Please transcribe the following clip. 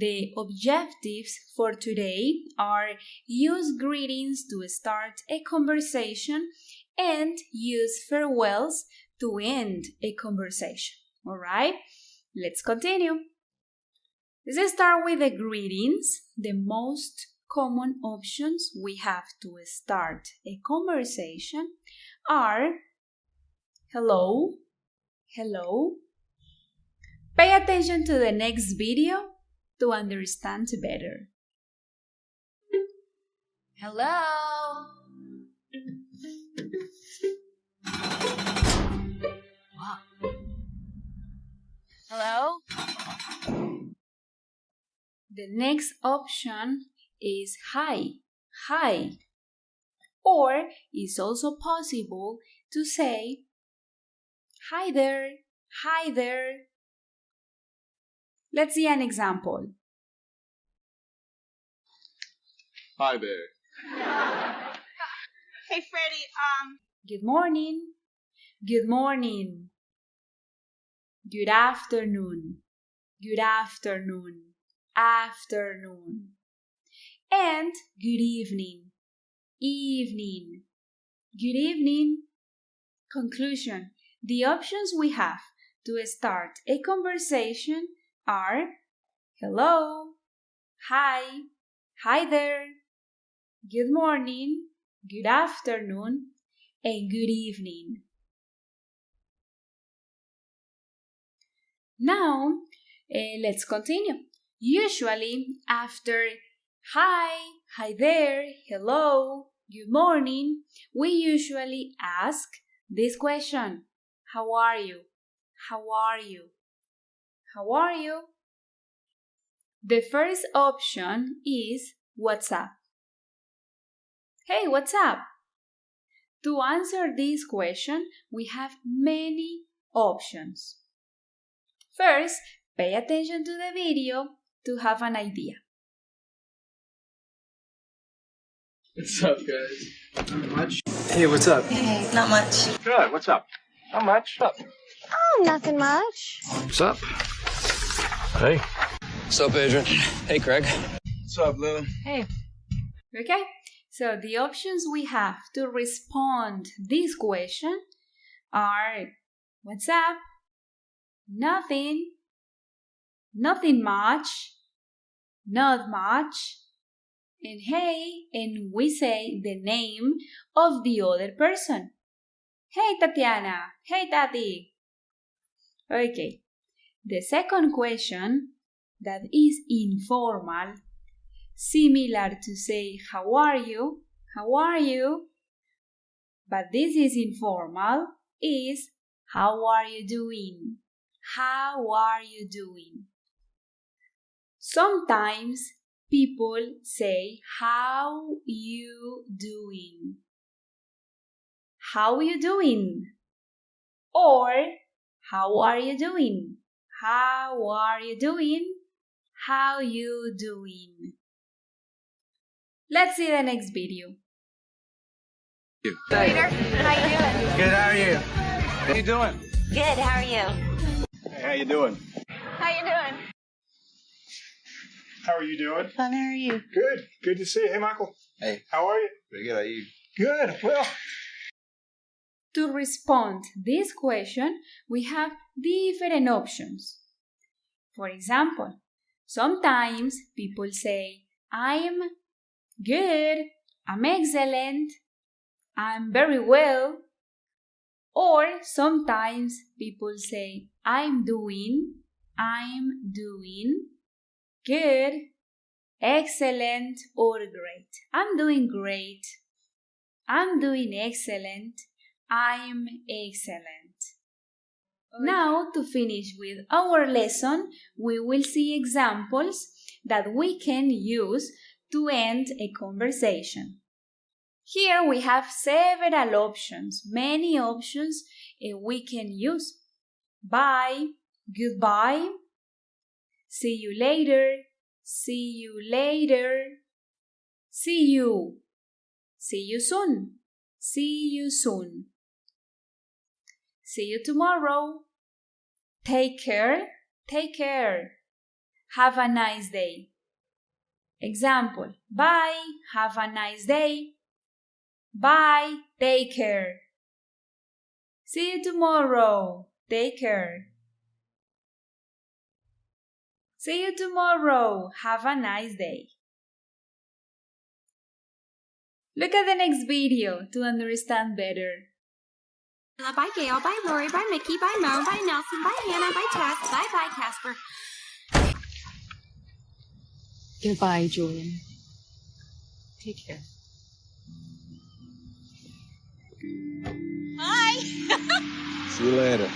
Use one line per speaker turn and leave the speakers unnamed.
The objectives for today are use greetings to start a conversation and use farewells to end a conversation. All right, let's continue. Let's start with the greetings. The most common options we have to start a conversation are hello, hello. Pay attention to the next video to understand better. Hello. Wow. Hello. The next option is hi, hi. Or it's also possible to say hi there, hi there. Let's see an example.
Hi there.
Hey, Freddie,
Good morning. Good morning. Good afternoon. Good afternoon. Afternoon. And good evening. Evening. Good evening. Conclusion. The options we have to start a conversation are hello, hi, hi there, good morning, good afternoon, and good evening. Now, let's continue. Usually, after hi, hi there, hello, good morning, we usually ask this question: how are you? How are you? How are you? The first option is what's up. Hey, what's up? To answer this question, we have many options. First, pay attention to the video to have an idea.
What's up, guys?
Not much. Hey, what's up?
hey, not much.
Good. What's up? Not much. What's up?
Oh, nothing much.
What's up? Hey.
What's up, Adrian? Hey, Craig.
What's up, Lil?
Hey. Okay, so the options we have to respond this question are what's up? Nothing. Nothing much. Not much. And hey, and we say the name of the other person. Hey, Tatiana. Hey, Tati. Okay. The second question, that is informal, similar to say how are you? How are you? But this is informal, is how are you doing? How are you doing? Sometimes people say how you doing? How you doing? Or how are you doing? How are you doing? How you doing? Let's see the next video.
Peter, how you doing?
Good. How are you? How you doing?
Good, how are you?
Hey, how you doing?
How you doing?
How are you doing?
Fun, how are you?
Good. Good to see you. Hey, Michael.
Hey.
How are you?
Pretty good. How are you?
Good. Well.
To respond this question, we have different options. For example, sometimes people say, I'm good, I'm excellent, I'm very well. Or sometimes people say, I'm doing good, excellent, or great. I'm doing great. I'm doing excellent. I'm excellent. Now, to finish with our lesson, we will see examples that we can use to end a conversation. Here we have several options, many options we can use. Bye, goodbye, see you later, see you later, see you soon, see you soon, see you tomorrow, take care, have a nice day. Example, bye, have a nice day. Bye, take care. See you tomorrow, take care. See you tomorrow, have a nice day. Look at the next video to understand better.
Bye, Gail. Bye, Lori. Bye, Mickey. Bye, Mo. Bye, Nelson. Bye, Hannah. Bye, Tess. Bye, Casper.
Goodbye, Julian. Take care.
Bye.
See you later.